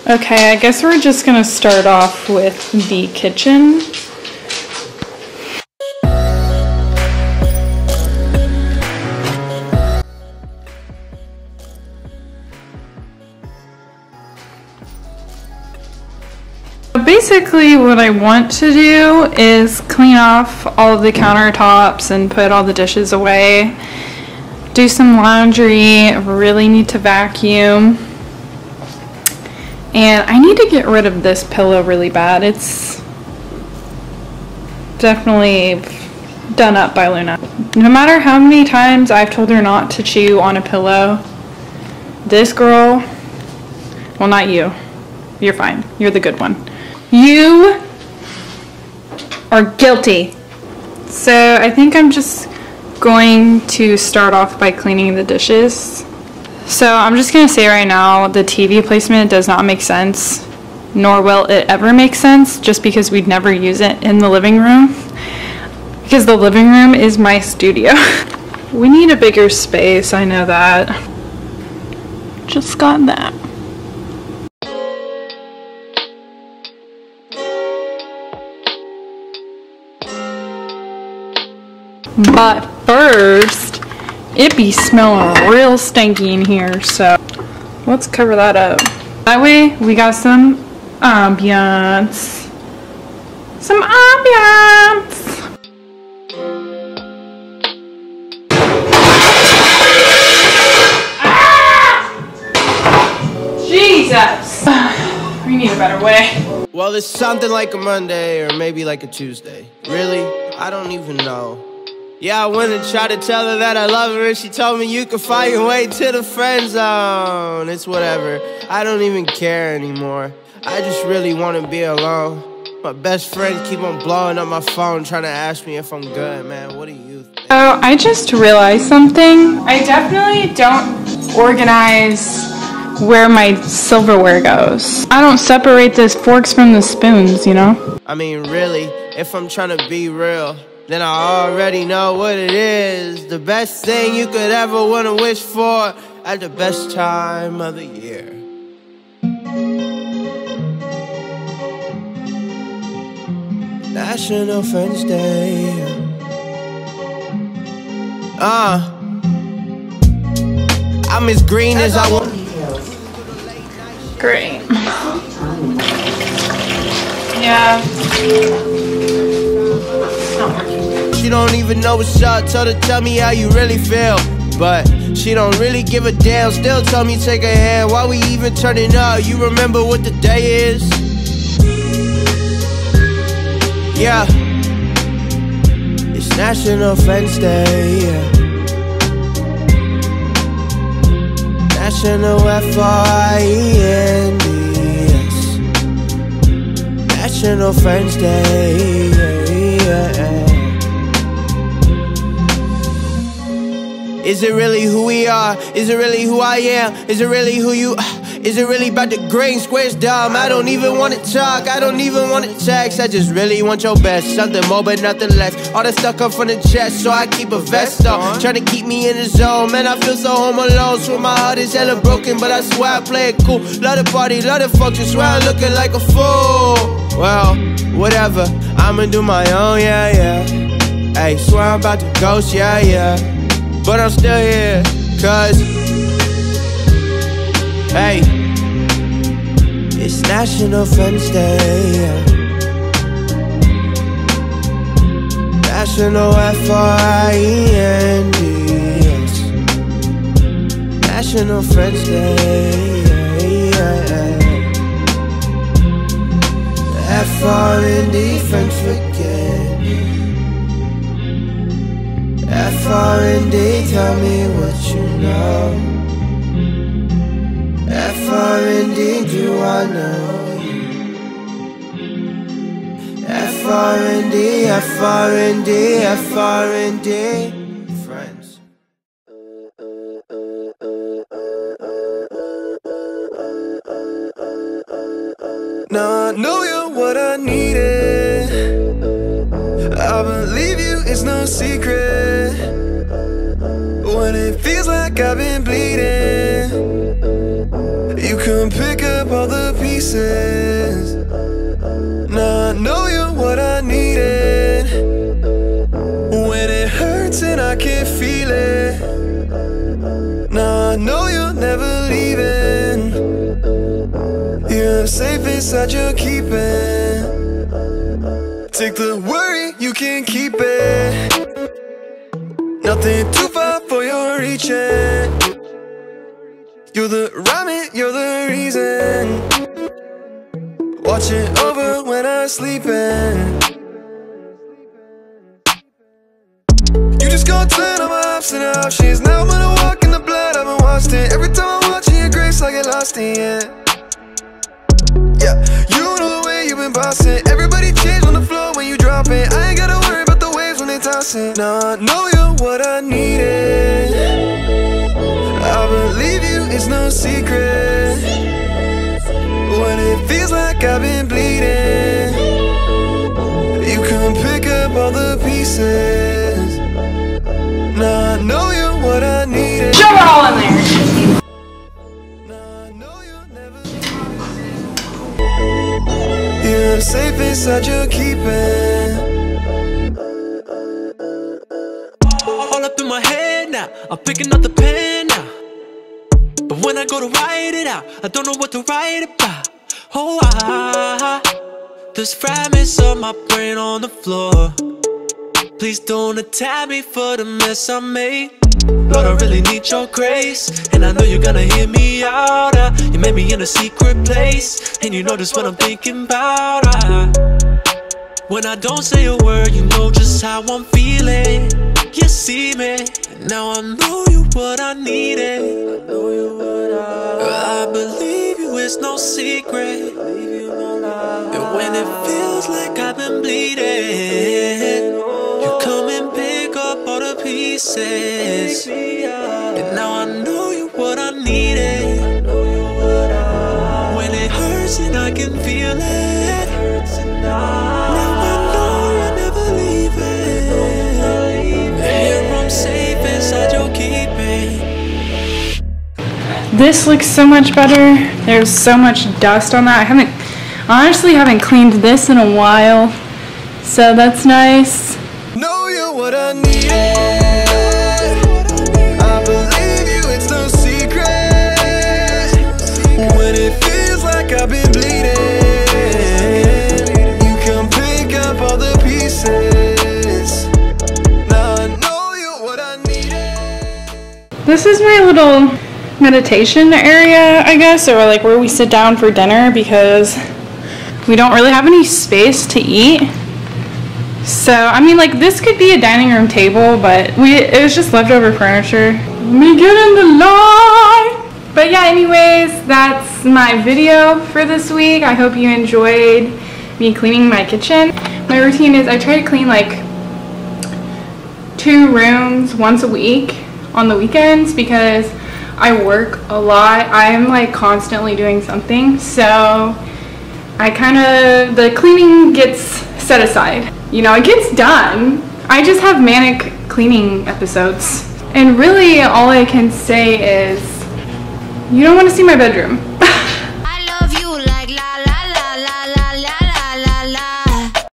Okay, I guess we're just gonna start off with the kitchen. Basically, what I want to do is clean off all of the countertops and put all the dishes away. Do some laundry. I really need to vacuum. And I need to get rid of this pillow really bad. It's definitely done up by Luna. No matter how many times I've told her not to chew on a pillow, this girl, well, not you. You're fine. You're the good one. You are guilty. So I think I'm just going to start off by cleaning the dishes. So I'm just going to say right now, the TV placement does not make sense, nor will it ever make sense, just because we'd never use it in the living room. Because the living room is my studio. We need a bigger space, I know that. Just got that. But first, it be smelling real stinky in here, so let's cover that up. That way, we got some ambiance. Some ambiance! Ah! Jesus! We need a better way. Well, it's something like a Monday or maybe like a Tuesday. Really? I don't even know. Yeah, I went and tried to tell her that I love her, and she told me you can find your way to the friend zone. It's whatever. I don't even care anymore. I just really want to be alone. My best friend keep on blowing up my phone trying to ask me if I'm good, man. What do you think? Oh, I just realized something. I definitely don't organize where my silverware goes. I don't separate the forks from the spoons, you know? I mean, really, if I'm trying to be real, then I already know what it is. The best thing you could ever want to wish for at the best time of the year. National Friends Day. I'm as green as I want. Great. Yeah. She don't even know what's up. Told her, tell me how you really feel. But she don't really give a damn. Still tell me take her hand. Why we even turning up? You remember what the day is? Yeah. It's National Friends Day. Yeah. National F-R-I-E-N-D-S. National Friends Day. Yeah. Is it really who we are? Is it really who I am? Is it really who you Is it really about the green squares dumb? I don't even want to talk, I don't even want to text. I just really want your best, something more but nothing less. All that stuff come from the chest, so I keep a vest on, trying to keep me in the zone. Man, I feel so home alone, swear my heart is hella broken, but I swear I play it cool. Love the party, love the function, swear I'm looking like a fool. Well, whatever, I'ma do my own, yeah. Hey, swear I'm about to ghost, yeah. But I'm still here, cause hey, it's National Friends Day. National F-R-I-E-N-D-S. National Friends Day. F-R-N-D, friends forget. F-R-N-D, tell me what you know. F-R-N-D, do I know you? F-R-N-D, F-R-N-D, F-R-N-D, friends. Now I know you're what I needed. I believe you, it's no secret. When it feels like I've been bleeding, you can pick up all the pieces. pieces. Now I know you're what I needed. When it hurts and I can't feel it. Now I know you're never leaving. You're safe inside your keeping. Take the worry, you can keep it. Nothing too far for your reaching. You're the rhyme, you're the reason. Watching over when I'm sleeping. You just gon' turn on my ups and options. Now I'm gonna walk in the blood, I've been watched it. Every time I'm watching your grace, I get lost in it. Yeah, you know the way you've been bossing. Everybody change on the floor when you drop it. I ain't gotta worry about the waves when they toss it. Now I know you're what I needed. I believe you, it's no secret. When it feels like I've been bleeding, you come pick up all the pieces. Now I know you're what I needed. Shove it all in there. Now I know you'll never. You're safe inside your keeping. All up in my head now, I'm picking up the pen now. But when I go to write it out, I don't know what to write about. Oh, there's fragments of my brain on the floor. Please don't attack me for the mess I made. Lord, I really need your grace, and I know you're gonna hear me out. You made me in a secret place, and you know just what I'm thinking about. When I don't say a word, you know just how I'm feeling. You see me, and now I know you what I needed. I believe you, it's no secret. And when it feels like I've been bleeding, you come and pick up all the pieces. And now I know you what I needed. When it hurts and I can feel it, now I know you're never leaving. Here I'm safe inside your keeping. This looks so much better. There's so much dust on that. I honestly haven't cleaned this in a while, so that's nice. Know you're what I needed. I believe you, it's no secret. When it feels like I've been bleeding, you come pick up all the pieces. Now I know you're what I needed. This is my little meditation area, I guess, or like where we sit down for dinner because we don't really have any space to eat. So, I mean, like, this could be a dining room table, but it was just leftover furniture. Let me get in the line! But yeah, anyways, that's my video for this week. I hope you enjoyed me cleaning my kitchen. My routine is I try to clean like 2 rooms once a week on the weekends because I work a lot. I'm like constantly doing something, so the cleaning gets set aside. You know, it gets done. I just have manic cleaning episodes. And really all I can say is, you don't want to see my bedroom.